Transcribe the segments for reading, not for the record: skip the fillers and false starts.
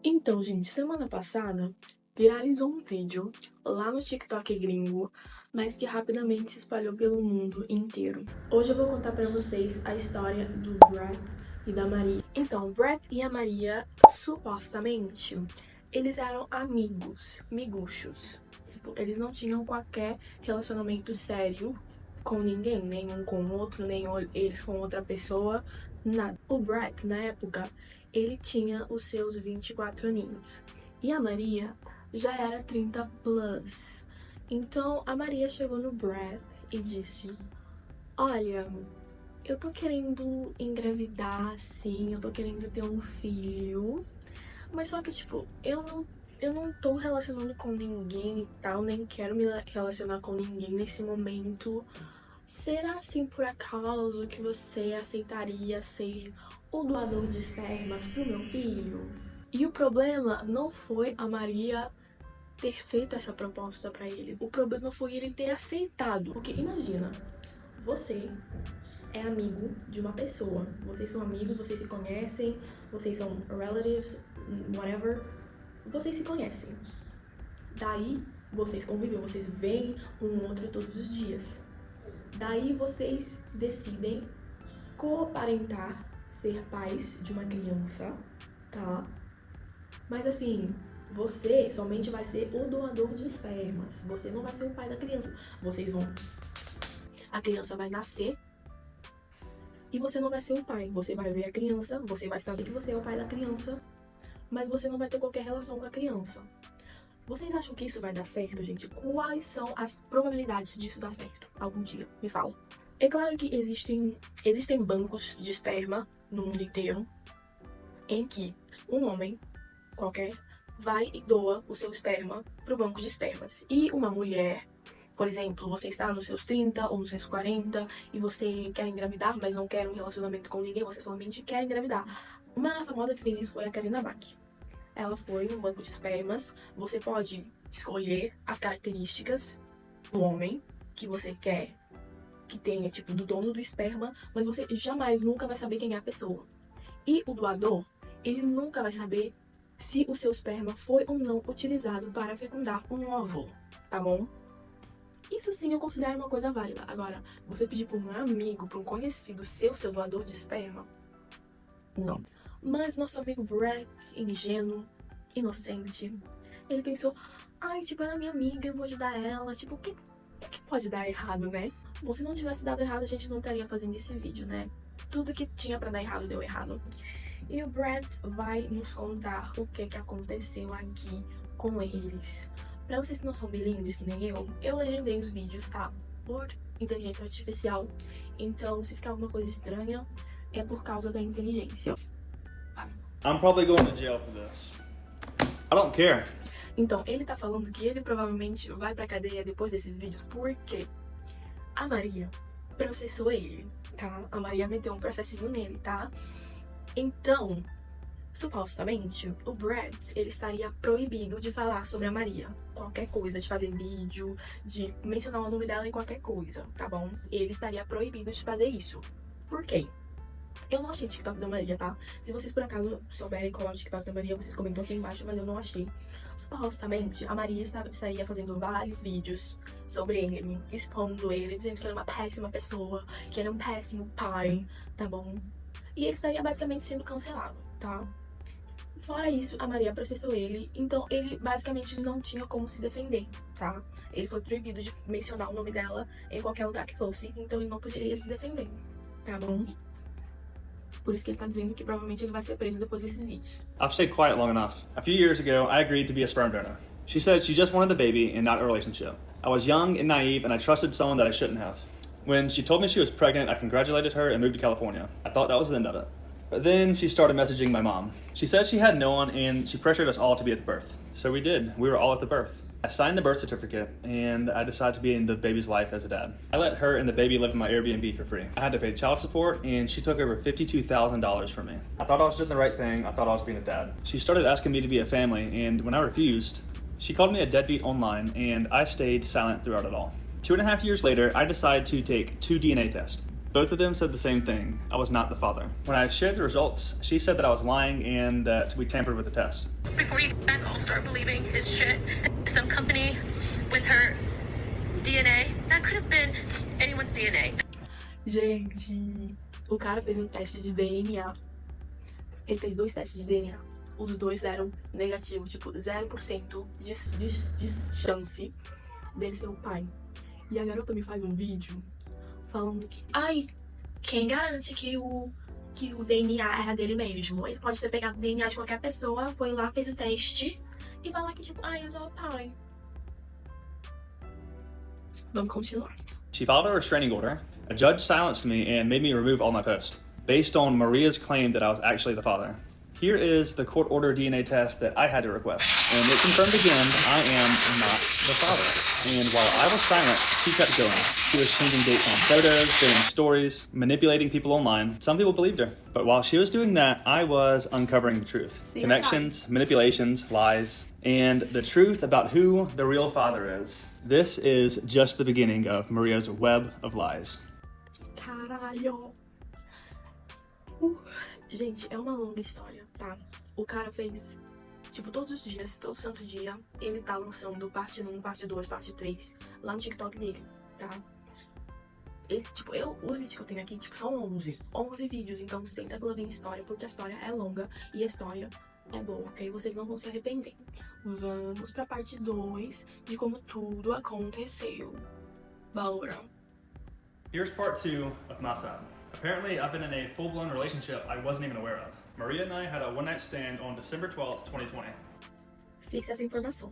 Então, gente, semana passada viralizou um vídeo lá no TikTok gringo, mas que rapidamente se espalhou pelo mundo inteiro. Hoje eu vou contar pra vocês a história do Brett e da Maria. Então, o Brett e a Maria, supostamente, eles eram amigos, miguxos. Tipo, eles não tinham qualquer relacionamento sério com ninguém, nem um com o outro, nem eles com outra pessoa, nada. O Brett, na época, ele tinha os seus 24 aninhos. E a Maria já era 30 plus. Então a Maria chegou no Brett e disse: Olha, eu tô querendo engravidar, sim, eu tô querendo ter um filho. Mas só que, tipo, eu não tô relacionando com ninguém e tal, nem quero me relacionar com ninguém nesse momento. Será assim por acaso que você aceitaria ser o doador de espermas pro meu filho? E o problema não foi a Maria ter feito essa proposta pra ele. O problema foi ele ter aceitado. Porque imagina, você é amigo de uma pessoa. Vocês são amigos, vocês se conhecem, vocês são relatives, whatever. Vocês se conhecem. Daí vocês convivem, vocês veem um outro todos os dias. Daí vocês decidem coparentar, ser pais de uma criança, tá? Mas assim, você somente vai ser o doador de espermas. Você não vai ser o pai da criança. Vocês vão... A criança vai nascer e você não vai ser o pai. Você vai ver a criança, você vai saber que você é o pai da criança, mas você não vai ter qualquer relação com a criança. Vocês acham que isso vai dar certo, gente? Quais são as probabilidades disso dar certo algum dia? Me fala. É claro que existem bancos de esperma no mundo inteiro em que um homem qualquer vai e doa o seu esperma pro banco de espermas. E uma mulher, por exemplo, você está nos seus 30 ou nos seus 40 e você quer engravidar, mas não quer um relacionamento com ninguém, você somente quer engravidar. Uma famosa que fez isso foi a Karina Bach. Ela foi no banco de espermas. Você pode escolher as características do homem que você quer que tenha, tipo, do dono do esperma, mas você jamais, nunca vai saber quem é a pessoa. E o doador, ele nunca vai saber se o seu esperma foi ou não utilizado para fecundar um óvulo, tá bom? Isso sim eu considero uma coisa válida. Agora, você pedir para um amigo, para um conhecido seu doador de esperma, não. Mas nosso amigo Brett, ingênuo, inocente, ele pensou, ai, tipo, ela é minha amiga, eu vou ajudar ela, tipo, o que pode dar errado, né? Bom, se não tivesse dado errado, a gente não estaria fazendo esse vídeo, né? Tudo que tinha pra dar errado, deu errado. E o Brett vai nos contar o que aconteceu aqui com eles. Pra vocês que não são bilíngues, que nem eu legendei os vídeos, tá? Por inteligência artificial. Então, se ficar alguma coisa estranha, é por causa da inteligência. I'm probably going to jail for this. I don't care. Então, ele tá falando que ele provavelmente vai pra cadeia depois desses vídeos porque a Maria processou ele, tá? A Maria meteu um processinho nele, tá? Então, supostamente, o Brett, ele estaria proibido de falar sobre a Maria. Qualquer coisa, de fazer vídeo, de mencionar o nome dela em qualquer coisa, tá bom? Ele estaria proibido de fazer isso. Por quê? Eu não achei o TikTok da Maria, tá? Se vocês por acaso souberem qual é o TikTok da Maria, vocês comentam aqui embaixo, mas eu não achei. Supostamente, a Maria estaria fazendo vários vídeos sobre ele, expondo ele, dizendo que ele é uma péssima pessoa, que ele é um péssimo pai, tá bom? E ele estaria basicamente sendo cancelado, tá? Fora isso, a Maria processou ele, então ele basicamente não tinha como se defender, tá? Ele foi proibido de mencionar o nome dela em qualquer lugar que fosse, então ele não poderia se defender, tá bom? Por isso que ele tá dizendo que provavelmente ele vai ser preso depois desses vídeos. I've stayed quiet long enough. A few years ago, I agreed to be a sperm donor. She said she just wanted the baby and not a relationship. I was young and naive and I trusted someone that I shouldn't have. When she told me she was pregnant, I congratulated her and moved to California. I thought that was the end of it. But then she started messaging my mom. She said she had no one and she pressured us all to be at the birth. So we did. We were all at the birth. I signed the birth certificate and I decided to be in the baby's life as a dad. I let her and the baby live in my Airbnb for free. I had to pay child support and she took over $52,000 from me. I thought I was doing the right thing. I thought I was being a dad. She started asking me to be a family and when I refused, she called me a deadbeat online and I stayed silent throughout it all. 2.5 years later, I decided to take 2 DNA tests. Both of them said the same thing. I was not the father. When I shared the results, she said that I was lying and that we tampered with the test. Before you guys all start believing his shit, some company with her DNA, that could have been anyone's DNA. Gente, o cara fez um teste de DNA. Ele fez 2 testes de DNA. Os 2 deram negativo, tipo 0% de chance dele ser o pai. E a garota me faz um vídeo falando que, ai, quem garante que o DNA era dele mesmo? Ele pode ter pegado o DNA de qualquer pessoa, foi lá, fez o teste e falar que, tipo, ai, eu sou o pai. Vamos continuar. She filed a restraining order. A judge silenced me and made me remove all my posts, based on Maria's claim that I was actually the father. Here is the court order DNA test that I had to request, and it confirmed again I am not the father. And while I was silent, she kept going. She was changing dates on photos, sharing stories, manipulating people online. Some people believed her. But while she was doing that, I was uncovering the truth. Connections, manipulations, lies, and the truth about who the real father is. This is just the beginning of Maria's web of lies. Caralho. Gente, é uma longa história, tá? O cara fez, tipo, todos os dias, todo santo dia, ele tá lançando parte 1, parte 2, parte 3, lá no TikTok dele, tá? Esse, tipo, os vídeos que eu tenho aqui, tipo, são 11 vídeos, então senta pela minha história, porque a história é longa e a história é boa, ok? Vocês não vão se arrepender. Vamos pra parte 2 de como tudo aconteceu. Bora! Here's part 2 of my side. Apparently, I've been in a full-blown relationship I wasn't even aware of. Maria and I had a one-night stand on December 12th, 2020. Fixe essa informação.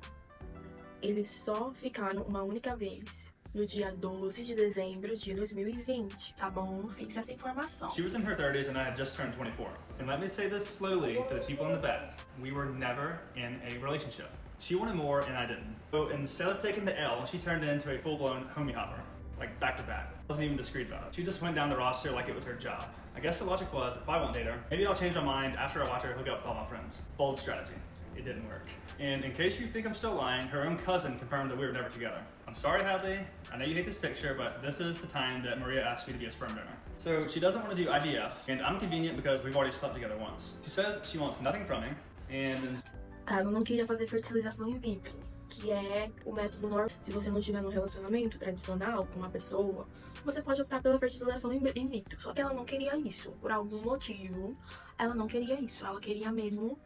Eles só ficaram uma única vez no dia 12 de dezembro de 2020, tá bom? Fixe essa informação. She was in her 30s and I had just turned 24. And let me say this slowly for the people in the back. We were never in a relationship. She wanted more and I didn't. So instead of taking the L, she turned into a full-blown homie hopper. Like back to back. Wasn't even discreet about it. She just went down the roster like it was her job. I guess the logic was, if I won't date her, maybe I'll change my mind after I watch her hook up with all my friends. Bold strategy. It didn't work. And in case you think I'm still lying, her own cousin confirmed that we were never together. I'm sorry, Hadley. I know you hate this picture, but this is the time that Maria asked me to be a sperm donor. So she doesn't want to do IVF, and I'm convenient because we've already slept together once. She says she wants nothing from me, and... Ela não queria fazer fertilização in vitro, que é o método normal. Se você não estiver num relacionamento tradicional com uma pessoa, você pode optar pela fertilização in vitro. Só que ela não queria isso, por algum motivo. Ela não queria isso, ela queria mesmo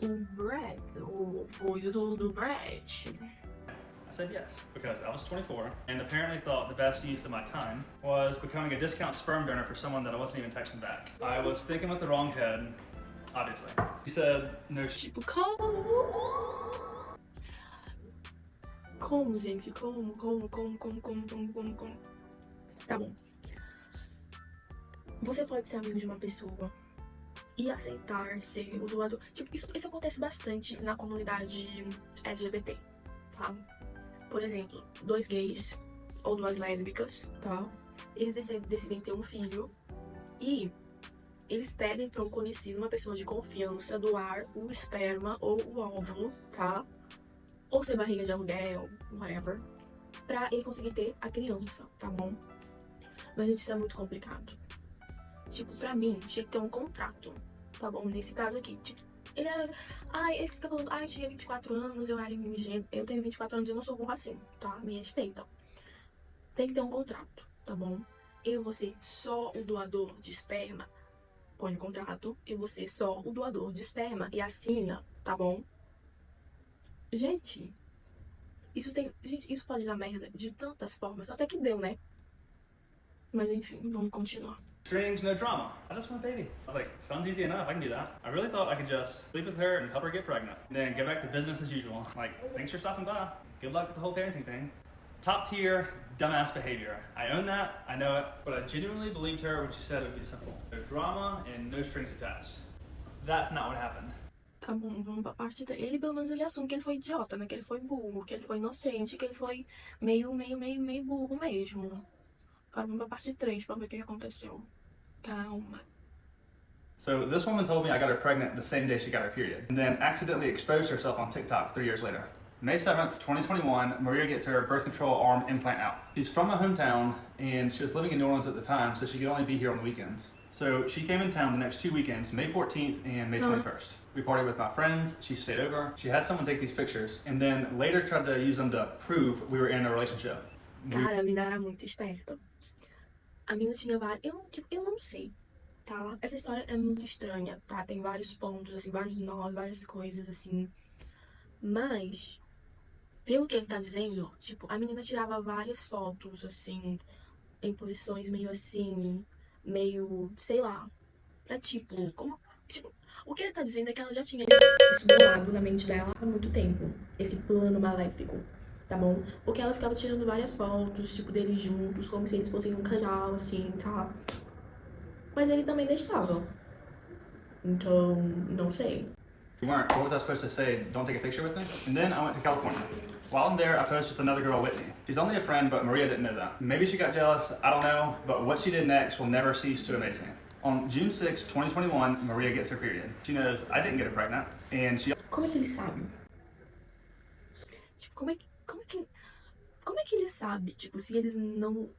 o bread, o coisa do bread. I said yes, because I was 24 and apparently thought the best use of my time was becoming a discount sperm donor for someone that I wasn't even texting back. I was thinking with the wrong head, obviously. She said no. Tipo, como? Como, gente? Como? Tá bom. Você pode ser amigo de uma pessoa e aceitar ser o doador. Tipo, isso acontece bastante na comunidade LGBT, tá? Por exemplo, 2 gays ou 2 lésbicas, tá? Eles decidem ter um filho e eles pedem para um conhecido, uma pessoa de confiança, doar o esperma ou o óvulo, tá? Ou ser barriga de aluguel, whatever, pra ele conseguir ter a criança, tá bom? Mas, gente, isso é muito complicado. Tipo, pra mim, tinha que ter um contrato, tá bom? Nesse caso aqui, tipo, ele fica falando, eu tinha 24 anos, eu era ingênuo, eu tenho 24 anos, eu não sou burro assim, tá? Me respeita. Tem que ter um contrato, tá bom? Eu vou ser só o doador de esperma, põe no contrato, eu vou ser só o doador de esperma e assina, tá bom? Gente, isso pode dar merda de tantas formas, até que deu, né? Mas enfim, vamos continuar. Strings, no drama. I just want a baby. I was like, sounds easy enough, I can do that. I really thought I could just sleep with her and help her get pregnant. And then get back to business as usual. Like, thanks for stopping by. Good luck with the whole parenting thing. Top tier, dumbass behavior. I own that, I know it, but I genuinely believed her when she said it would be simple. No drama and no strings attached. That's not what happened. Tá bom, vamos pra parte dele. Ele, pelo menos, ele assume que ele foi idiota, né? Que ele foi burro, que ele foi inocente, que ele foi meio burro mesmo. Agora vamos pra parte 3 pra ver o que aconteceu. Calma. So this woman told me I got her pregnant the same day she got her period, and then accidentally exposed herself on TikTok 3 years later. May 7th, 2021, Maria gets her birth control arm implant out. She's from my hometown, and she was living in New Orleans at the time, so she could only be here on the weekends. So she came in town the next 2 weekends, May 14th and May 21st. We partied with my friends, she stayed over, she had someone take these pictures, and then later tried to use them to prove we were in a relationship. Cara, a mina era muito esperta. A mina tinha vários... Eu não sei, tá? Essa história é muito estranha, tá? Tem vários pontos, assim, vários nós, várias coisas, assim. Mas, pelo que ele tá dizendo, tipo, a menina tirava várias fotos, assim, em posições meio assim, meio, sei lá, pra tipo, como... Tipo, o que ele tá dizendo é que ela já tinha isso bolado na mente dela há muito tempo, esse plano maléfico, tá bom? Porque ela ficava tirando várias fotos, tipo, deles juntos, como se eles fossem um casal, assim, tá? Mas ele também deixava. Então, não sei. We weren't. What was I supposed to say? Don't take a picture with me? And then I went to California. While I'm there, I posed with another girl, Whitney. She's only a friend, but Maria didn't know that. Maybe she got jealous, I don't know, but what she did next will never cease to amaze me. On June 6, 2021, Maria gets her period. She knows I didn't get her pregnant, and she... Como é que ele sabe? Tipo, como é que ele sabe? Tipo, se eles não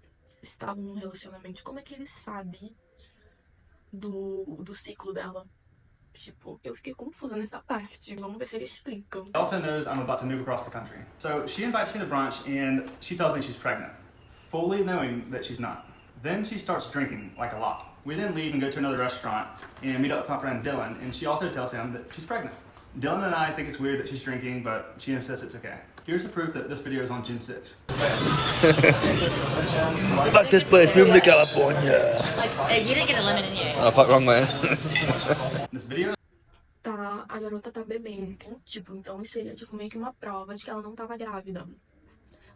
estavam num relacionamento, como é que ele sabe do ciclo dela? Tipo, eu fiquei confusa nessa parte. Vamos ver se ele explica. She also knows I'm about to move across the country. So she invites me to brunch, and she tells me she's pregnant, fully knowing that she's not. Then she starts drinking, like a lot. We then leave and go to another restaurant and meet up with my friend Dylan, and she also tells him that she's pregnant. Dylan and I think it's weird that she's drinking, but she insists it's okay. Here's the proof that this video is on June 6th. Fuck this place, move to California. Like, you didn't get a lemon in here. Oh, fuck, wrong man. This video... Tá, a garota tá bebendo. Tipo, então isso seria tipo meio que uma prova de que ela não tava grávida.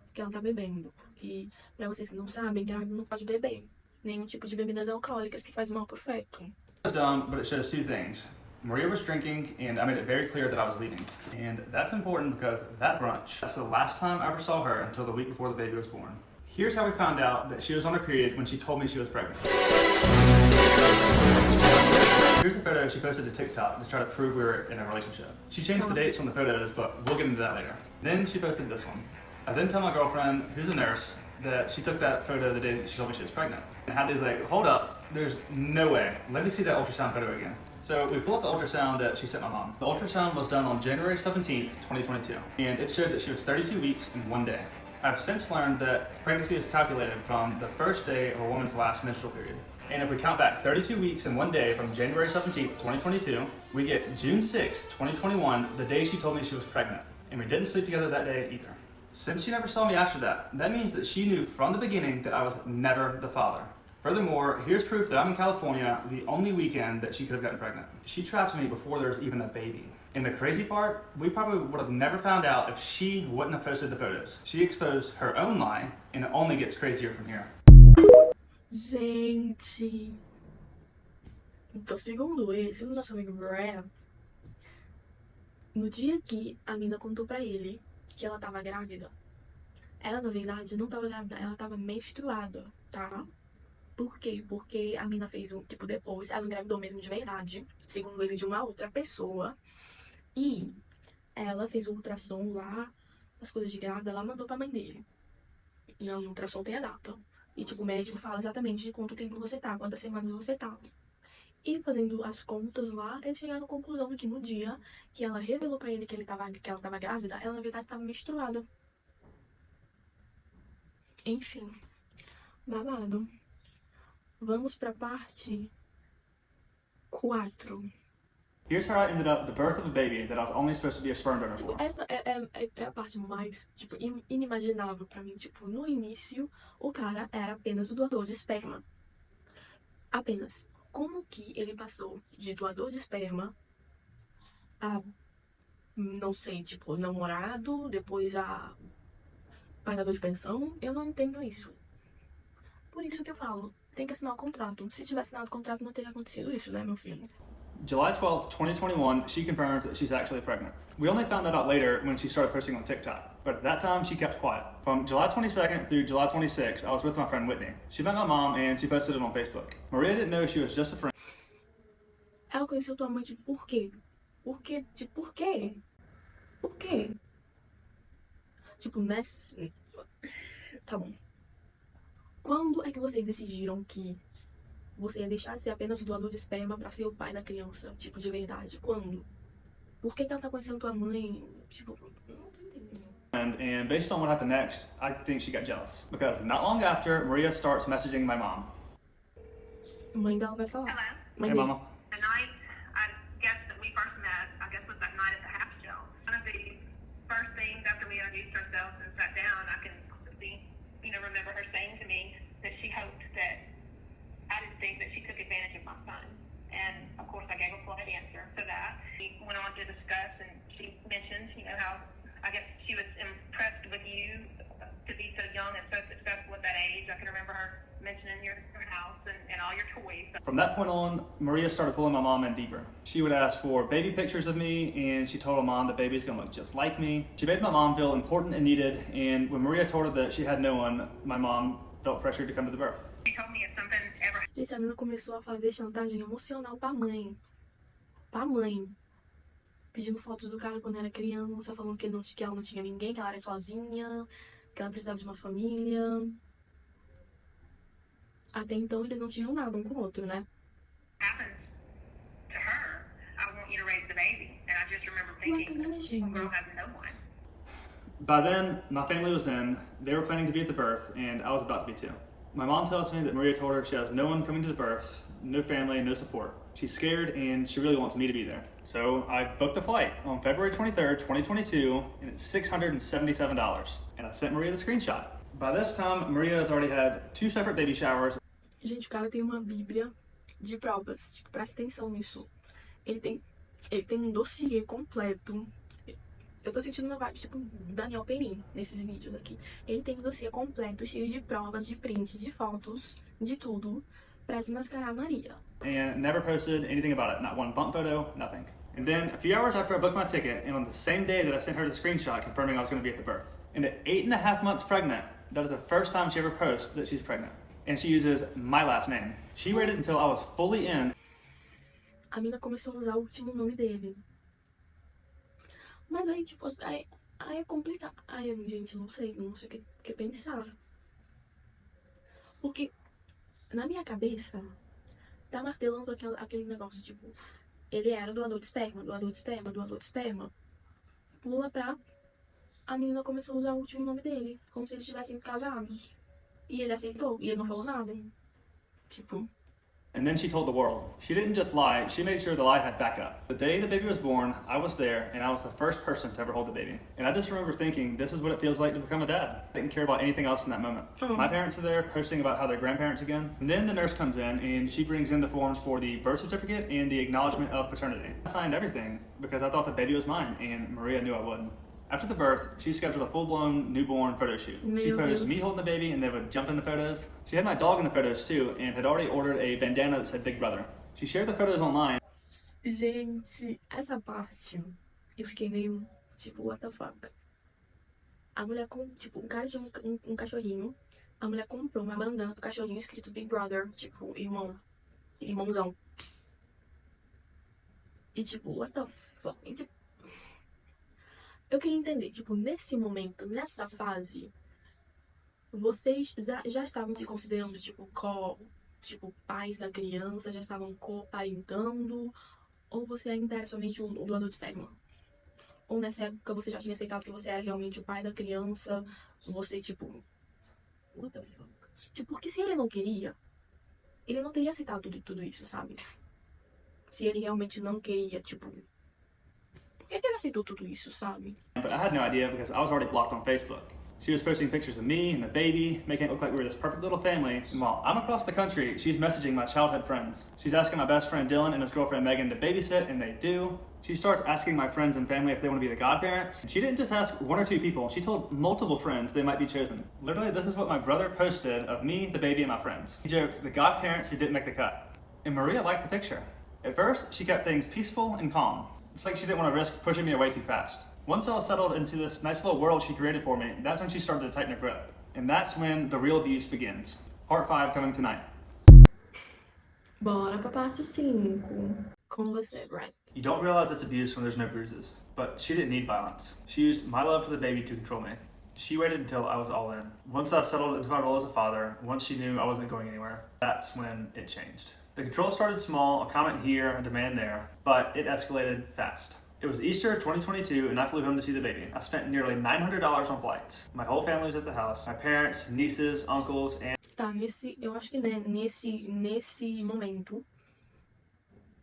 Porque ela tá bebendo. Porque, pra vocês que não sabem, grávida não pode beber nenhum tipo de bebidas alcoólicas que faz mal pro feto. It was dumb, but it shows two things. Maria was drinking, and I made it very clear that I was leaving. And that's important because that brunch, that's the last time I ever saw her until the week before the baby was born. Here's how we found out that she was on her period when she told me she was pregnant. Here's a photo she posted to TikTok to try to prove we were in a relationship. She changed the dates on the photos, but we'll get into that later. Then she posted this one. I then tell my girlfriend, who's a nurse, that she took that photo the day that she told me she was pregnant. And Hadley's like, hold up, there's no way. Let me see that ultrasound photo again. So we pull up the ultrasound that she sent my mom. The ultrasound was done on January 17th, 2022, and it showed that she was 32 weeks and 1 day. I've since learned that pregnancy is calculated from the first day of a woman's last menstrual period. And if we count back 32 weeks and 1 day from January 17th, 2022, we get June 6th, 2021, the day she told me she was pregnant. And we didn't sleep together that day either. Since she never saw me after that means that she knew from the beginning that I was never the father. Furthermore, here's proof that I'm in California the only weekend that she could have gotten pregnant. She trapped me before there was even a baby. And the crazy part, we probably would have never found out if she wouldn't have posted the photos. She exposed her own lie, and it only gets crazier from here. Gente... Então, segundo nosso amigo Brad, no dia que a mina contou pra ele que ela tava grávida, ela, na verdade, não tava grávida, ela tava menstruada, tá? Por quê? Porque a mina fez tipo, depois, ela engravidou mesmo de verdade, segundo ele, de uma outra pessoa, e ela fez o ultrassom lá, as coisas de grávida, ela mandou pra mãe dele. E no ultrassom tem a data. E, tipo, o médico fala exatamente de quanto tempo você tá, quantas semanas você tá. E fazendo as contas lá, eles chegaram à conclusão de que no dia que ela revelou pra ele que ela tava grávida, ela, na verdade, estava menstruada. Enfim, babado. Vamos pra parte 4. Here's how I ended up the birth of a baby that I was only supposed to be a sperm donor Tipo, for. essa é a parte mais, tipo, inimaginável pra mim. Tipo, no início, o cara era apenas o doador de esperma. Apenas. Como que ele passou de doador de esperma a, não sei, tipo, namorado, depois a pagador de pensão? Eu não entendo isso. Por isso que eu falo, tem que assinar o contrato. Se tivesse assinado o contrato, não teria acontecido isso, né, meu filho? July 12th, 2021, she confirms that she's actually pregnant. We only found that out later when she started posting on TikTok, but at that time she kept quiet. From July 22nd through July 26th, I was with my friend Whitney. She met my mom and she posted it on Facebook. Maria didn't know she was just a friend. Ela conheceu tua mãe de por quê? Por quê? De por quê? Por quê? Tipo, tá bom. Quando é que vocês decidiram que você ia deixar de ser apenas o doador de esperma pra ser o pai da criança? Tipo, de verdade. Quando? Por que ela tá conhecendo tua mãe? Tipo, não tô entendendo. And based on what happened next, I think she got jealous. Because not long after, Maria starts messaging my mom. Mãe dela vai falar. Hello? Mãe Hey, dele. Mama. The night, I guess that we first met, I guess was that night at the half show. One of the first things after we introduced ourselves and sat down, I can clearly, remember her saying to me that she hoped that I didn't think that she took advantage of my son. And of course, I gave a polite answer to that. We went on to discuss, and she mentioned, how I guess she was impressed with you to be so young and so successful at that age. I can remember her mentioning your house and all your toys. From that point on, Maria started pulling my mom in deeper. She would ask for baby pictures of me, and she told her mom the baby's gonna look just like me. She made my mom feel important and needed, and when Maria told her that she had no one, my mom felt pressured to come to the birth. She told me if something ever Gente, a menina começou a fazer chantagem emocional pra mãe. Pra mãe. Pedindo fotos do cara quando era criança, falando que ela não tinha ninguém, que ela era sozinha, que ela precisava de uma família. Até então eles não tinham nada um com o outro, né? happens to her, I want you to raise the baby. And I just remember Like thinking, a this legend. girl has no one. By then, my family was in, they were planning to be at the birth, and I was about to be too. My mom tells me that Maria told her she has no one coming to the birth, no family, no support. She's scared and she really wants me to be there. So I booked a flight on February 23rd, 2022, and it's $677. And I sent Maria the screenshot. By this time, Maria has already had 2 separate baby showers. Gente, o cara tem uma bíblia de provas. Tipo, presta atenção nisso. Ele tem um dossiê completo. Eu tô sentindo uma vibe, tipo, Daniel Perin nesses vídeos aqui. Ele tem um dossiê completo, cheio de provas, de prints, de fotos, de tudo, pra desmascarar a Maria. And never posted anything about it. Not one bump photo, nothing. And then a few hours after I booked my ticket, and on the same day that I sent her the screenshot confirming I was going to be at the birth. And at 8.5 months pregnant, that is the first time she ever posts that she's pregnant. And she uses my last name. She waited until I was fully in. A mina começou a usar o último nome dele. Mas aí, tipo, aí é complicado. Ai, gente, não sei o que pensar. Porque, na minha cabeça, tá martelando aquele negócio, tipo, ele era doador de esperma, doador de esperma, doador de esperma. Pula pra... A menina começou a usar o último nome dele, como se eles estivessem casados. E ele aceitou, e ele não falou nada. Tipo... And then she told the world. She didn't just lie, she made sure the lie had backup. The day the baby was born, I was there, and I was the first person to ever hold the baby. And I just remember thinking, this is what it feels like to become a dad. I didn't care about anything else in that moment. My parents are there posting about how they're grandparents again. And then the nurse comes in, and she brings in the forms for the birth certificate and the acknowledgement of paternity. I signed everything because I thought the baby was mine, and Maria knew I wouldn't. After the birth, she scheduled a full-blown newborn photo shoot. She posed me holding the baby, and they would jump in the photos. She had my dog in the photos too, and had already ordered a bandana that said Big Brother. She shared the photos online. Gente, essa parte, eu fiquei meio, tipo, what the fuck? A mulher, tipo, o cara tinha um cachorrinho, a mulher comprou uma bandana pro cachorrinho escrito Big Brother, tipo, irmãozão. E tipo, what the fuck? E, tipo, eu queria entender, tipo, nesse momento, nessa fase, vocês já estavam se considerando, tipo, pais da criança, já estavam co-parentando, ou você ainda era somente o doador de esperma? Ou nessa época você já tinha aceitado que você era realmente o pai da criança, você, tipo, what the fuck? Tipo, porque se ele não queria, ele não teria aceitado tudo isso, sabe? Se ele realmente não queria, tipo... Por que ele aceitou tudo isso, sabe? But I had no idea because I was already blocked on Facebook. She was posting pictures of me and the baby, making it look like we were this perfect little family. And while I'm across the country, she's messaging my childhood friends. She's asking my best friend Dylan and his girlfriend Megan to babysit, and they do. She starts asking my friends and family if they want to be the godparents. And she didn't just ask 1 or 2 people, she told multiple friends they might be chosen. Literally, this is what my brother posted of me, the baby, and my friends. He joked, the godparents who didn't make the cut. And Maria liked the picture. At first, she kept things peaceful and calm. It's like she didn't want to risk pushing me away too fast. Once I was settled into this nice little world she created for me, that's when she started to tighten her grip. And that's when the real abuse begins. Part 5 coming tonight. Bora pra parte 5. Com você, Brett. You don't realize it's abuse when there's no bruises, but she didn't need violence. She used my love for the baby to control me. She waited until I was all in. Once I settled into my role as a father, once she knew I wasn't going anywhere, that's when it changed. The control started small, a comment here, a demand there, but it escalated fast. It was Easter 2022 and I flew home to see the baby. I spent nearly $900 on flights. My whole family was at the house. My parents, nieces, uncles, and... Tá, eu acho que né, nesse momento,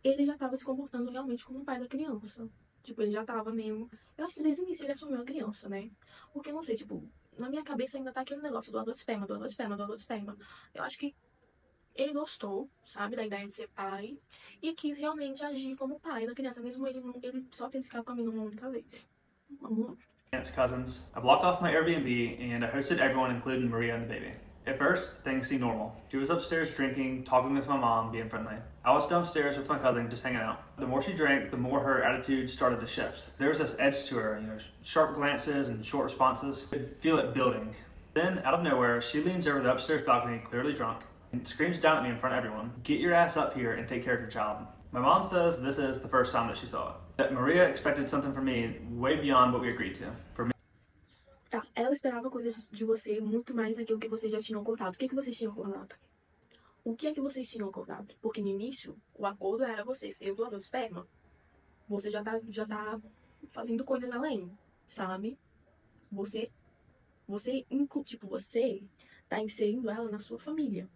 ele já tava se comportando realmente como o pai da criança. Tipo, ele já tava mesmo... Eu acho que desde o início ele assumiu a criança, né? Porque, não sei, tipo, na minha cabeça ainda tá aquele negócio do doador de esperma, doador de esperma, doador de esperma. Eu acho que ele gostou, sabe, da ideia de ser pai e quis realmente agir como pai da criança, mesmo ele só tendo ficado com a menina uma única vez. Vamos lá. Aunt's cousins. I blocked off my Airbnb and I hosted everyone, including Maria and the baby. At first, things seemed normal. She was upstairs drinking, talking with my mom, being friendly. I was downstairs with my cousin, just hanging out. The more she drank, the more her attitude started to shift. There was this edge to her, sharp glances and short responses. I could feel it building. Then, out of nowhere, she leans over the upstairs balcony, clearly drunk, and screams down at me in front of everyone, "Get your ass up here and take care of your child." My mom says this is the first time that she saw it. That Maria expected something from me way beyond what we agreed to. For me, Tá, ela esperava coisas de você muito mais daquilo que vocês já tinham acordado. O que vocês tinham acordado? O que é que vocês tinham acordado? Porque no início, o acordo era você ser o doador de esperma. Você já tá fazendo coisas além, sabe? Você tá inserindo ela na sua família,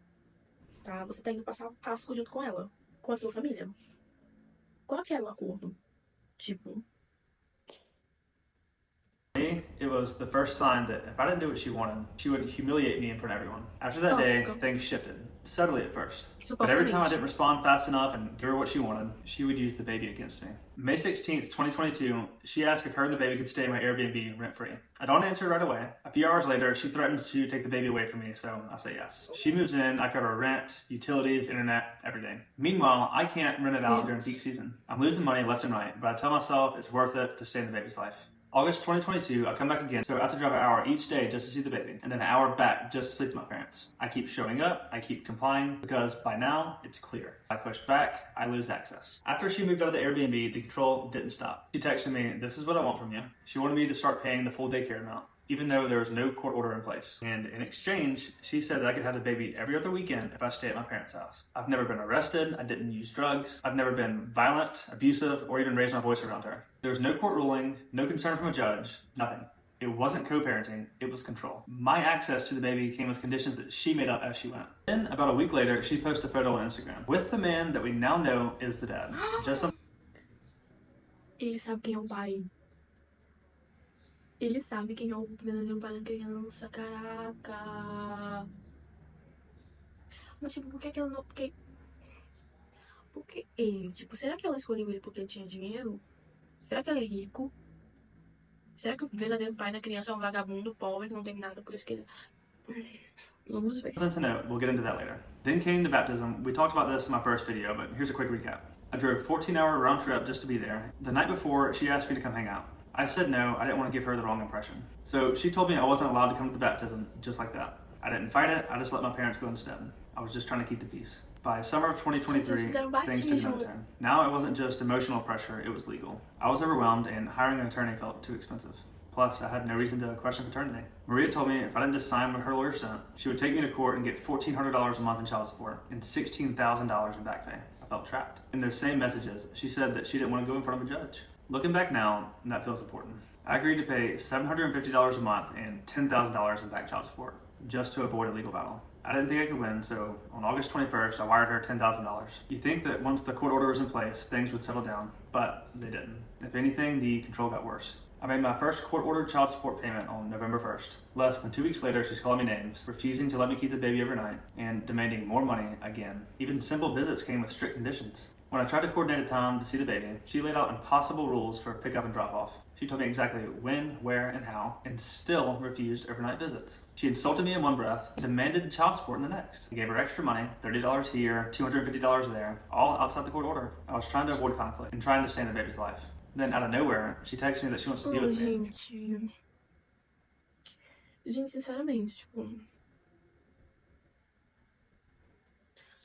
tá? Você tá indo passar o passo junto com ela, com a sua família. Qual que era o acordo? Tipo... it was the first sign that if I didn't do what she wanted, she would humiliate me in front of everyone. After that day, things shifted. Subtly at first. But every time I didn't respond fast enough and give her what she wanted, she would use the baby against me. May 16th, 2022, she asked if her and the baby could stay in my Airbnb rent-free. I don't answer right away. A few hours later, she threatens to take the baby away from me, so I say yes. She moves in, I cover rent, utilities, internet, everything. Meanwhile, I can't rent it out during peak season. I'm losing money left and right, but I tell myself it's worth it to stay in the baby's life. August 2022, I come back again, so I have to drive an hour each day just to see the baby, and then an hour back just to sleep with my parents. I keep showing up, I keep complying, because by now, it's clear. I push back, I lose access. After she moved out of the Airbnb, the control didn't stop. She texted me, "This is what I want from you." She wanted me to start paying the full daycare amount, even though there was no court order in place. And in exchange, she said that I could have the baby every other weekend if I stay at my parents' house. I've never been arrested, I didn't use drugs, I've never been violent, abusive, or even raised my voice around her. There was no court ruling, no concern from a judge, nothing. It wasn't co-parenting, it was control. My access to the baby came with conditions that she made up as she went. Then, about a week later, she posted a photo on Instagram with the man that we now know is the dad. Just some... Ele sabe quem é o pai. Ele sabe quem é o verdadeiro pai da criança, caraca. Mas, tipo, por que ela não... Porque ele, tipo, será que ela escolheu ele porque ele tinha dinheiro? Será que ele é rico? Será que o verdadeiro pai da criança é um vagabundo pobre que não tem nada, por isso que ele... Vamos ver. Something to note, we'll get into that later. Then came the baptism. We talked about this in my first video, but here's a quick recap. I drove a 14-hour round trip just to be there. The night before, she asked me to come hang out. I said no, I didn't want to give her the wrong impression. So she told me I wasn't allowed to come to the baptism, just like that. I didn't fight it, I just let my parents go instead. I was just trying to keep the peace. By summer of 2023, things took another turn. Now it wasn't just emotional pressure, it was legal. I was overwhelmed and hiring an attorney felt too expensive. Plus, I had no reason to question paternity. Maria told me if I didn't just sign what her lawyer sent, she would take me to court and get $1,400 a month in child support and $16,000 in back pay. I felt trapped. In those same messages, she said that she didn't want to go in front of a judge. Looking back now, that feels important. I agreed to pay $750 a month and $10,000 in back child support just to avoid a legal battle. I didn't think I could win, so on August 21st, I wired her $10,000. You think that once the court order was in place, things would settle down, but they didn't. If anything, the control got worse. I made my first court-ordered child support payment on November 1st. Less than 2 weeks later, she's calling me names, refusing to let me keep the baby overnight, and demanding more money again. Even simple visits came with strict conditions. When I tried to coordinate a time to see the baby, she laid out impossible rules for pickup and drop-off. She told me exactly when, where, and how, and still refused overnight visits. She insulted me in one breath, and demanded child support in the next. I gave her extra money, $30 here, $250 there, all outside the court order. I was trying to avoid conflict and trying to stay in the baby's life. Then, out of nowhere, she texted me that she wants to be with me. Gente, sinceramente, tipo...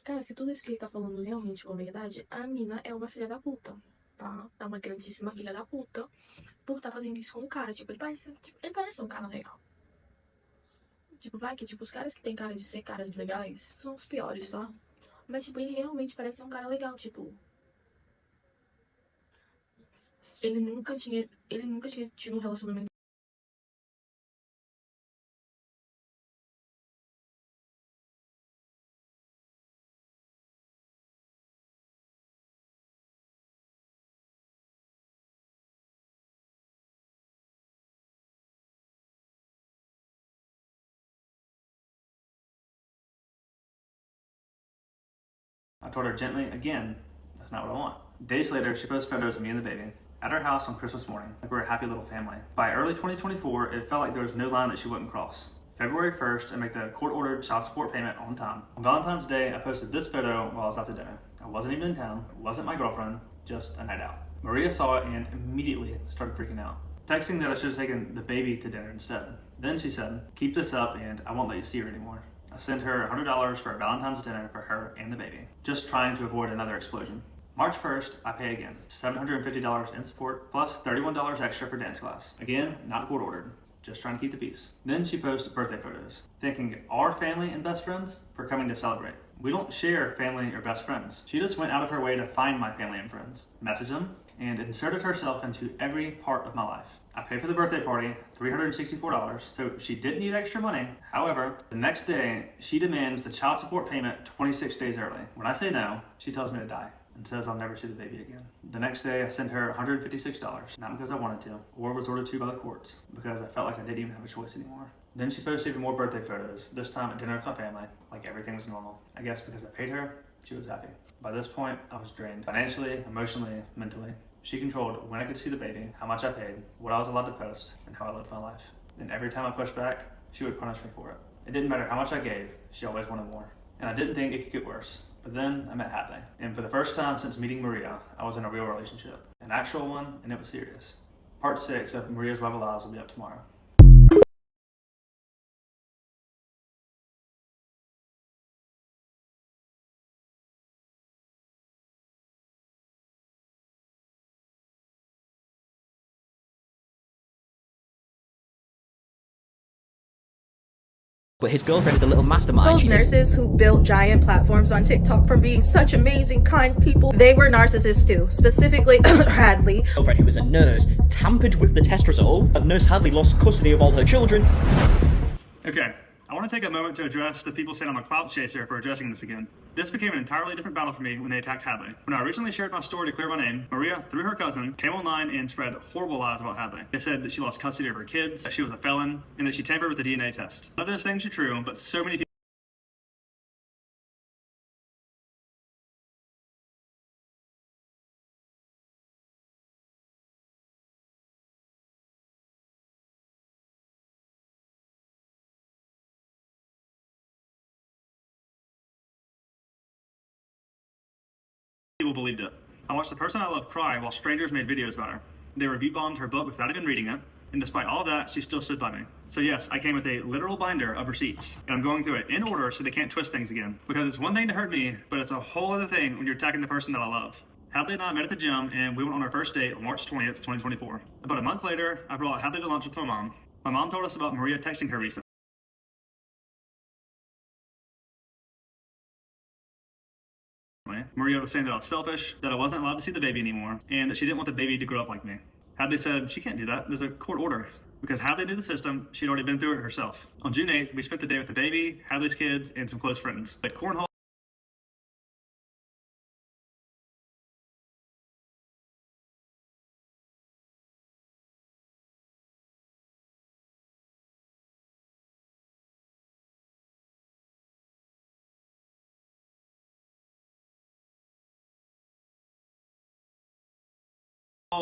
Cara, se tudo isso que ele tá falando realmente for verdade, a mina é uma filha da puta, tá? É uma grandíssima filha da puta por tá fazendo isso com o cara. Tipo, ele parece um cara legal. Tipo, vai que, tipo, os caras que tem cara de ser caras legais são os piores, tá? Mas, tipo, ele realmente parece ser um cara legal, tipo... Ele nunca tinha tido um relacionamento. I told her gently again, that's not what I want. Days later, she posted photos of me and the baby at her house on Christmas morning, like we're a happy little family. By early 2024, it felt like there was no line that she wouldn't cross. February 1st, I make the court-ordered child support payment on time. On Valentine's Day, I posted this photo while I was out to dinner. I wasn't even in town, it wasn't my girlfriend, just a night out. Maria saw it and immediately started freaking out, texting that I should have taken the baby to dinner instead. Then she said, keep this up and I won't let you see her anymore. I sent her $100 for a Valentine's dinner for her and the baby, just trying to avoid another explosion. March 1st, I pay again, $750 in support, plus $31 extra for dance class. Again, not court ordered, just trying to keep the peace. Then she posts birthday photos, thanking our family and best friends for coming to celebrate. We don't share family or best friends. She just went out of her way to find my family and friends, message them, and inserted herself into every part of my life. I paid for the birthday party, $364, so she didn't need extra money. However, the next day, she demands the child support payment 26 days early. When I say no, she tells me to die and says I'll never see the baby again. The next day, I sent her $156, not because I wanted to, or was ordered to by the courts, because I felt like I didn't even have a choice anymore. Then she posted even more birthday photos, this time at dinner with my family, like everything was normal. I guess because I paid her, she was happy. By this point, I was drained, financially, emotionally, mentally. She controlled when I could see the baby, how much I paid, what I was allowed to post, and how I lived my life. And every time I pushed back, she would punish me for it. It didn't matter how much I gave, she always wanted more. And I didn't think it could get worse. But then I met Hadley. And for the first time since meeting Maria, I was in a real relationship. An actual one, and it was serious. Part 6 of Maria's Rival Lives will be up tomorrow. But his girlfriend is a little mastermind. Those nurses who built giant platforms on TikTok from being such amazing, kind people, they were narcissists too. Specifically, Hadley. Girlfriend, who was a nurse, tampered with the test result, and Nurse Hadley lost custody of all her children. Okay, I want to take a moment to address the people saying I'm a clout chaser for addressing this again. This became an entirely different battle for me when they attacked Hadley. When I originally shared my story to clear my name, Maria, through her cousin, came online and spread horrible lies about Hadley. They said that she lost custody of her kids, that she was a felon, and that she tampered with the DNA test. None of those things are true, but so many people believed it. I watched the person I love cry while strangers made videos about her. They review bombed her book without even reading it, and despite all that, she still stood by me. So yes, I came with a literal binder of receipts, and I'm going through it in order so they can't twist things again. Because it's one thing to hurt me, but it's a whole other thing when you're attacking the person that I love. Hadley and I met at the gym, and we went on our first date on March 20th, 2024. About a month later, I brought Hadley to lunch with my mom. My mom told us about Maria texting her recently. Maria was saying that I was selfish, that I wasn't allowed to see the baby anymore, and that she didn't want the baby to grow up like me. Hadley said she can't do that, there's a court order. Because Hadley knew the system, she'd already been through it herself. On June 8th, we spent the day with the baby, Hadley's kids, and some close friends. At cornhole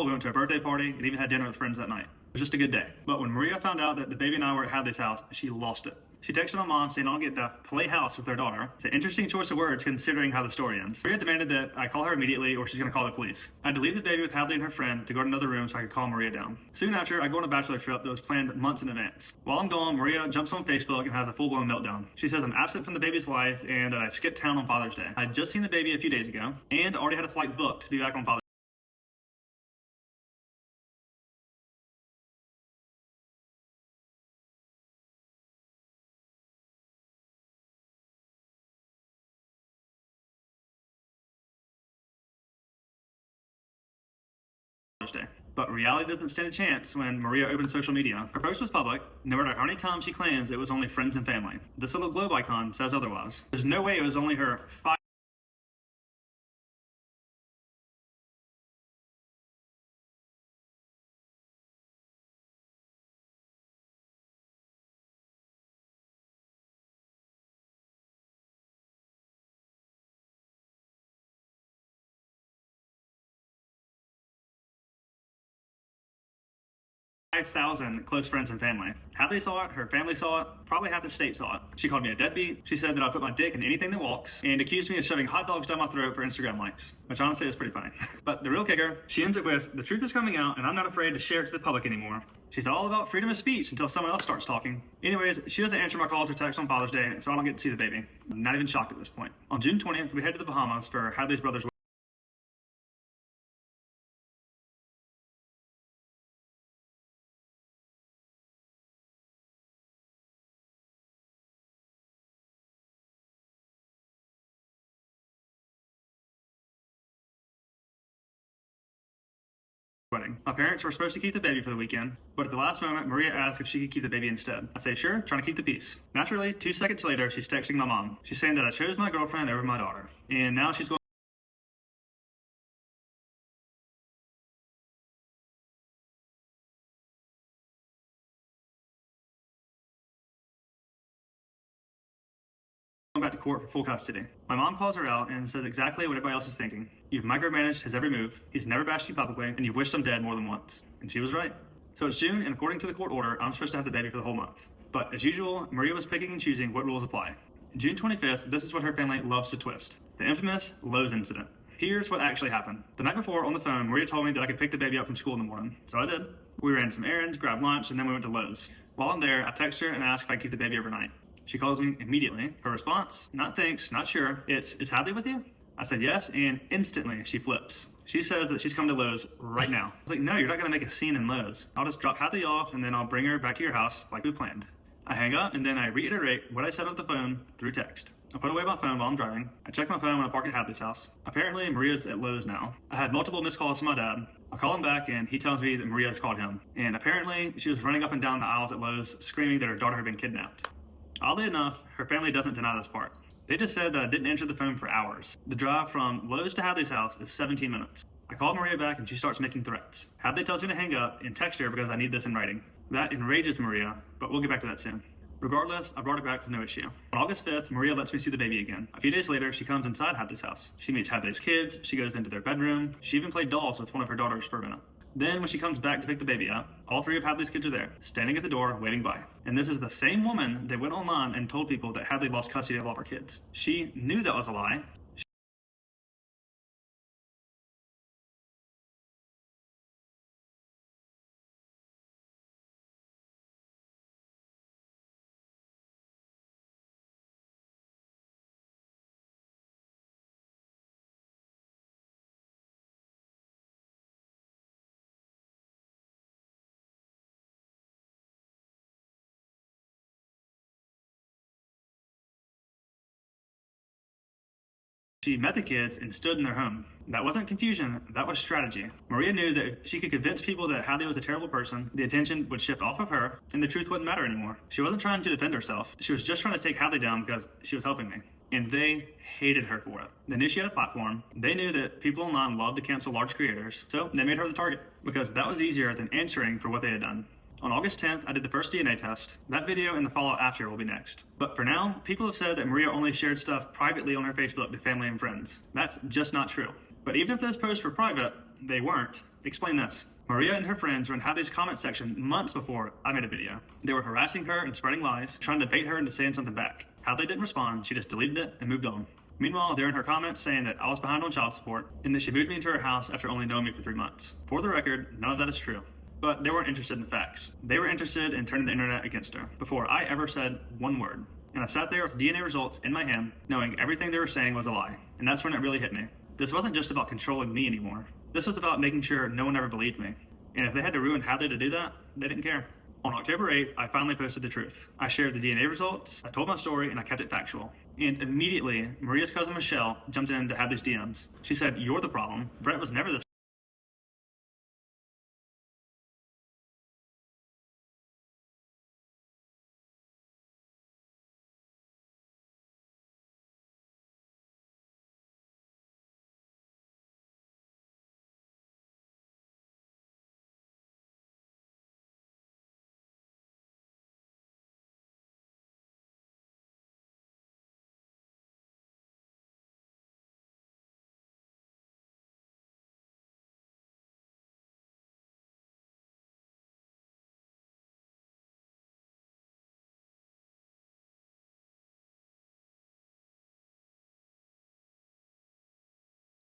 we went to a birthday party and even had dinner with friends that night. It was just a good day. But when Maria found out that the baby and I were at Hadley's house, she lost it. She texted my mom saying I'll get to play house with their daughter. It's an interesting choice of words considering how the story ends. Maria demanded that I call her immediately or she's going to call the police. I had to leave the baby with Hadley and her friend to go to another room so I could calm Maria down. Soon after, I go on a bachelor trip that was planned months in advance. While I'm gone, Maria jumps on Facebook and has a full-blown meltdown. She says I'm absent from the baby's life and that I skipped town on Father's Day. I had just seen the baby a few days ago and already had a flight booked to be back on Father's Day. Father's Day. But reality doesn't stand a chance when Maria opened social media. Her post was public, no matter how many times she claims it was only friends and family. This little globe icon says otherwise. There's no way it was only her 5,000 close friends and family. Hadley saw it, her family saw it, probably half the state saw it. She called me a deadbeat, she said that I put my dick in anything that walks, and accused me of shoving hot dogs down my throat for Instagram likes, which honestly is pretty funny. But the real kicker, she ends it with, the truth is coming out and I'm not afraid to share it to the public anymore. She's all about freedom of speech until someone else starts talking. Anyways, she doesn't answer my calls or texts on Father's Day, so I don't get to see the baby. I'm not even shocked at this point. On June 20th, we head to the Bahamas for Hadley's brother's wedding. My parents were supposed to keep the baby for the weekend, but at the last moment, Maria asked if she could keep the baby instead. I say, sure, trying to keep the peace. Naturally, 2 seconds later, she's texting my mom. She's saying that I chose my girlfriend over my daughter, and now she's going back to court for full custody. My mom calls her out and says exactly what everybody else is thinking. You've micromanaged his every move, he's never bashed you publicly, and you've wished him dead more than once. And she was right. So it's June, and according to the court order, I'm supposed to have the baby for the whole month. But as usual, Maria was picking and choosing what rules apply. June 25th, this is what her family loves to twist. The infamous Lowe's incident. Here's what actually happened. The night before, on the phone, Maria told me that I could pick the baby up from school in the morning. So I did. We ran some errands, grabbed lunch, and then we went to Lowe's. While I'm there, I text her and ask if I could keep the baby overnight. She calls me immediately. Her response, not thanks, not sure. Is Hadley with you? I said yes, and instantly she flips. She says that she's coming to Lowe's right now. I was like, no, you're not gonna make a scene in Lowe's. I'll just drop Hadley off and then I'll bring her back to your house like we planned. I hang up and then I reiterate what I said over the phone through text. I put away my phone while I'm driving. I check my phone when I park at Hadley's house. Apparently, Maria's at Lowe's now. I had multiple missed calls from my dad. I call him back and he tells me that Maria's called him. And apparently, she was running up and down the aisles at Lowe's screaming that her daughter had been kidnapped. Oddly enough, her family doesn't deny this part. They just said that I didn't answer the phone for hours. The drive from Lowe's to Hadley's house is 17 minutes. I call Maria back and she starts making threats. Hadley tells me to hang up and text her because I need this in writing. That enrages Maria, but we'll get back to that soon. Regardless, I brought her back with no issue. On August 5th, Maria lets me see the baby again. A few days later, she comes inside Hadley's house. She meets Hadley's kids, she goes into their bedroom, she even played dolls with one of her daughters for a minute. Then, when she comes back to pick the baby up, all 3 of Hadley's kids are there, standing at the door, waiting by. And this is the same woman that went online and told people that Hadley lost custody of all of her kids. She knew that was a lie. She met the kids and stood in their home. That wasn't confusion, that was strategy. Maria knew that if she could convince people that Hadley was a terrible person, the attention would shift off of her, and the truth wouldn't matter anymore. She wasn't trying to defend herself. She was just trying to take Hadley down because she was helping me. And they hated her for it. They knew she had a platform. They knew that people online loved to cancel large creators, so they made her the target, because that was easier than answering for what they had done. On August 10th, I did the first DNA test. That video and the fallout after will be next. But for now, people have said that Maria only shared stuff privately on her Facebook to family and friends. That's just not true. But even if those posts were private, they weren't. Explain this. Maria and her friends were in Hadley's comment section months before I made a video. They were harassing her and spreading lies, trying to bait her into saying something back. Hadley didn't respond, she just deleted it and moved on. Meanwhile, they're in her comments saying that I was behind on child support and that she moved me into her house after only knowing me for 3 months. For the record, none of that is true. But they weren't interested in the facts. They were interested in turning the internet against her before I ever said one word. And I sat there with DNA results in my hand, knowing everything they were saying was a lie. And that's when it really hit me. This wasn't just about controlling me anymore. This was about making sure no one ever believed me. And if they had to ruin Hadley to do that, they didn't care. On October 8th, I finally posted the truth. I shared the DNA results, I told my story, and I kept it factual. And immediately, Maria's cousin Michelle jumped into Hadley's DMs. She said, "You're the problem. Brett was never this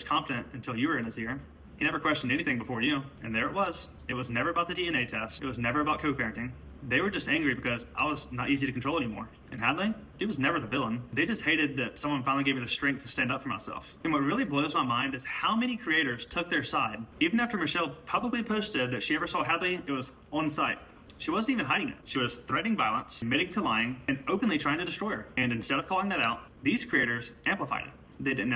confident until you were in his ear. He never questioned anything before you, and there it was. It was never about the DNA test. It was never about co-parenting. They were just angry because I was not easy to control anymore. And Hadley? He was never the villain. They just hated that someone finally gave me the strength to stand up for myself. And what really blows my mind is how many creators took their side. Even after Michelle publicly posted that she ever saw Hadley, it was on site. She wasn't even hiding it. She was threatening violence, admitting to lying, and openly trying to destroy her. And instead of calling that out, these creators amplified it. They didn't.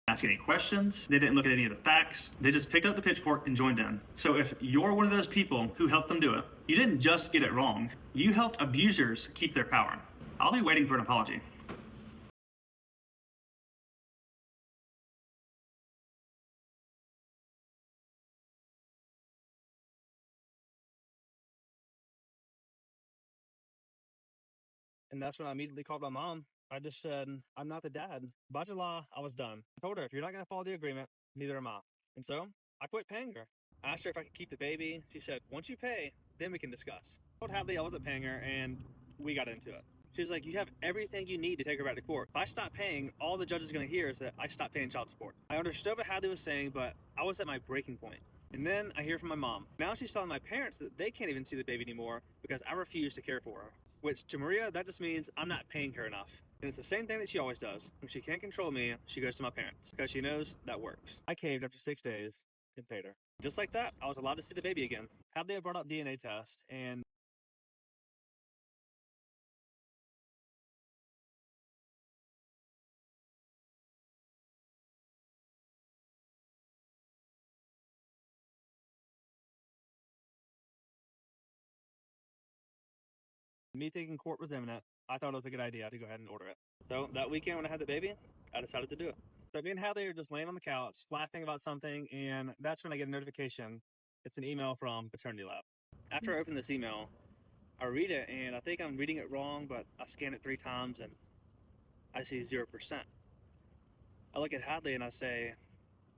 Ask any questions. They didn't look at any of the facts. They just picked up the pitchfork and joined in. So if you're one of those people who helped them do it, you didn't just get it wrong. You helped abusers keep their power. I'll be waiting for an apology. And that's when I immediately called my mom. I just said, I'm not the dad. Bajala, I was done. I told her, if you're not going to follow the agreement, neither am I. And so I quit paying her. I asked her if I could keep the baby. She said, once you pay, then we can discuss. I told Hadley I wasn't paying her, and we got into it. She was like, you have everything you need to take her back to court. If I stop paying, all the judge is going to hear is that I stopped paying child support. I understood what Hadley was saying, but I was at my breaking point. And then I hear from my mom. Now she's telling my parents that they can't even see the baby anymore because I refuse to care for her. Which, to Maria, that just means I'm not paying her enough. And it's the same thing that she always does. When she can't control me, she goes to my parents because she knows that works. I caved after 6 days and paid her. Just like that, I was allowed to see the baby again. Hadley had brought up DNA test, and me thinking court was imminent, I thought it was a good idea to go ahead and order it. So that weekend when I had the baby, I decided to do it. So me and Hadley are just laying on the couch, laughing about something, and that's when I get a notification. It's an email from Paternity Lab. After I open this email, I read it, and I think I'm reading it wrong, but I scan it 3 times, and I see 0%. I look at Hadley, and I say,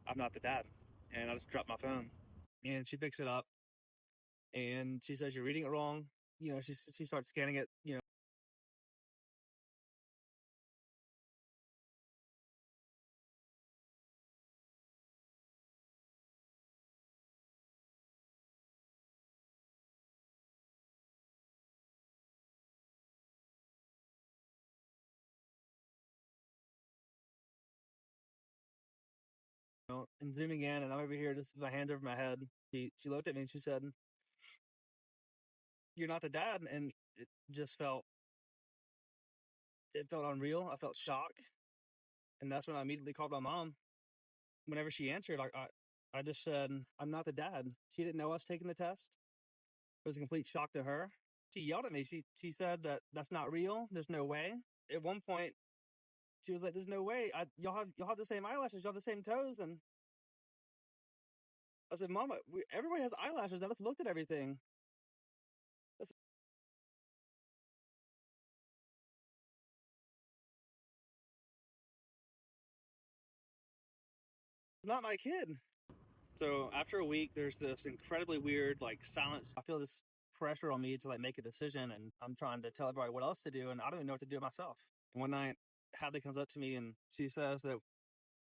I'm not the dad. And I just drop my phone. And she picks it up, and she says, you're reading it wrong. You know, she starts scanning it, you know. And zooming in, and I'm over here just with my hands over my head. She looked at me and she said, you're not the dad. And it felt unreal. I felt shock. And that's when I immediately called my mom. Whenever she answered, I just said, I'm not the dad. She didn't know I was taking the test. It was a complete shock to her. She yelled at me. She said that that's not real. There's no way. At one point, she was like, there's no way. Y'all have the same eyelashes. Y'all have the same toes. And I said, Mama, everybody has eyelashes. I just looked at everything. That's not my kid. So after a week, there's this incredibly weird, silence. I feel this pressure on me to, make a decision, and I'm trying to tell everybody what else to do, and I don't even know what to do myself. And one night, Hadley comes up to me, and she says that,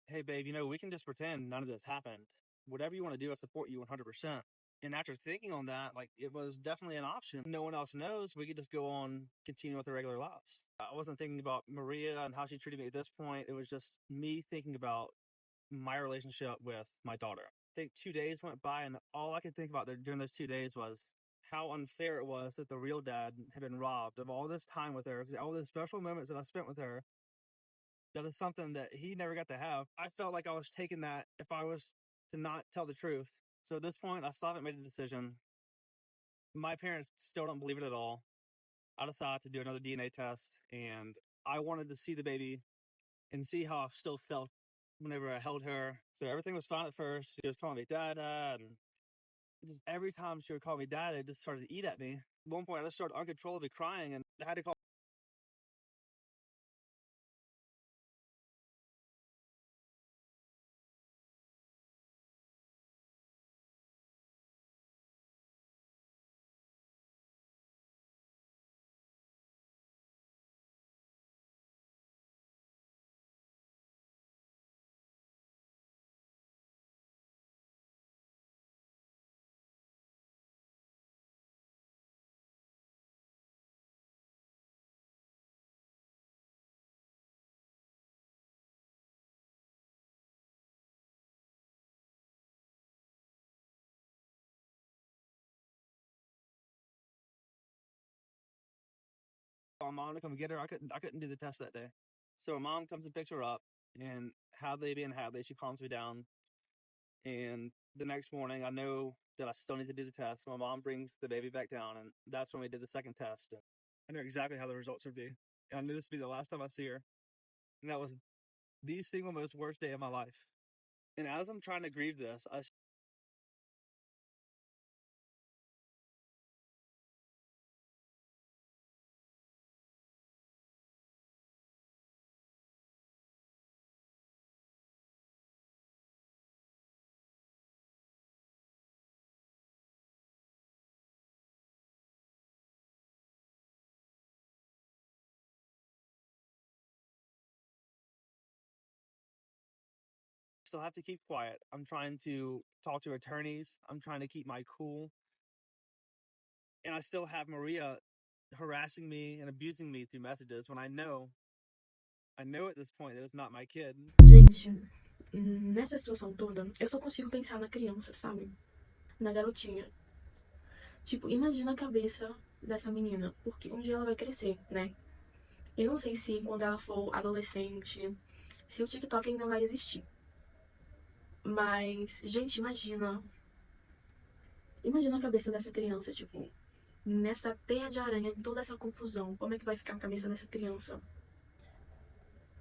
hey, babe, we can just pretend none of this happened. Whatever you want to do, I support you 100%. And after thinking on that, it was definitely an option. No one else knows. We could just go on, continue with our regular lives. I wasn't thinking about Maria and how she treated me at this point. It was just me thinking about my relationship with my daughter. I think 2 days went by, and all I could think about during those 2 days was how unfair it was that the real dad had been robbed of all this time with her, all those special moments that I spent with her. That is something that he never got to have. I felt like I was taking that if I was to not tell the truth. So at this point, I still haven't made a decision. My parents still don't believe it at all. I decided to do another DNA test, and I wanted to see the baby and see how I still felt whenever I held her. So everything was fine at first. She was calling me Dada, and Just every time she would call me dad, it just started to eat at me. At one point, I just started uncontrollably crying, and I had to call my mom to come get her. I couldn't do the test that day. So my mom comes and picks her up, and Hadley being Hadley, she calms me down. And the next morning, I know that I still need to do the test. My mom brings the baby back down, and that's when we did the second test. And I knew exactly how the results would be. And I knew this would be the last time I see her. And that was the single most worst day of my life. And as I'm trying to grieve this, I still have to keep quiet. I'm trying to talk to attorneys. I'm trying to keep my cool. And I still have Maria harassing me and abusing me through messages when I know at this point that it's not my kid. Gente, nessa situação toda, eu só consigo pensar na criança, sabe? Na garotinha. Tipo, imagina a cabeça dessa menina, porque um dia ela vai crescer, né? Eu não sei se quando ela for adolescente, se o TikTok ainda vai existir. Mas, gente, imagina a cabeça dessa criança, tipo, nessa teia de aranha, em toda essa confusão. Como é que vai ficar a cabeça dessa criança?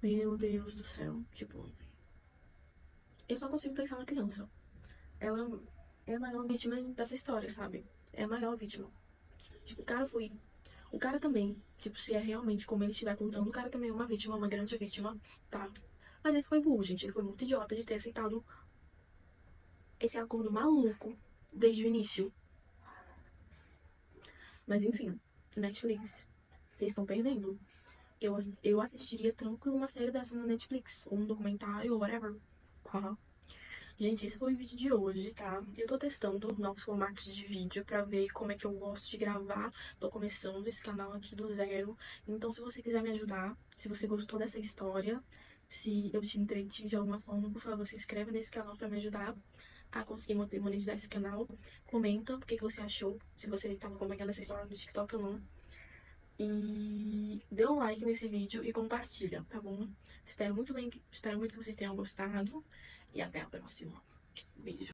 Meu Deus do céu, tipo, eu só consigo pensar na criança. Ela é a maior vítima dessa história, sabe? É a maior vítima. Tipo, o cara também, tipo, se é realmente como ele estiver contando, o cara também é uma vítima, uma grande vítima, tá? Mas ele foi burro, gente. Ele foi muito idiota de ter aceitado esse acordo maluco desde o início. Mas enfim, Netflix, vocês estão perdendo. Eu assistiria tranquilo uma série dessa na Netflix, ou um documentário, ou whatever. Tá? Gente, esse foi o vídeo de hoje, tá? Eu tô testando novos formatos de vídeo pra ver como é que eu gosto de gravar. Tô começando esse canal aqui do zero. Então, se você quiser me ajudar, se você gostou dessa história, se eu te entretive de alguma forma, por favor, se inscreve nesse canal pra me ajudar a conseguir monetizar esse canal. Comenta o que você achou, se você tava acompanhando essa história no TikTok ou não. E dê um like nesse vídeo e compartilha, tá bom? Espero muito que vocês tenham gostado. E até a próxima vídeo.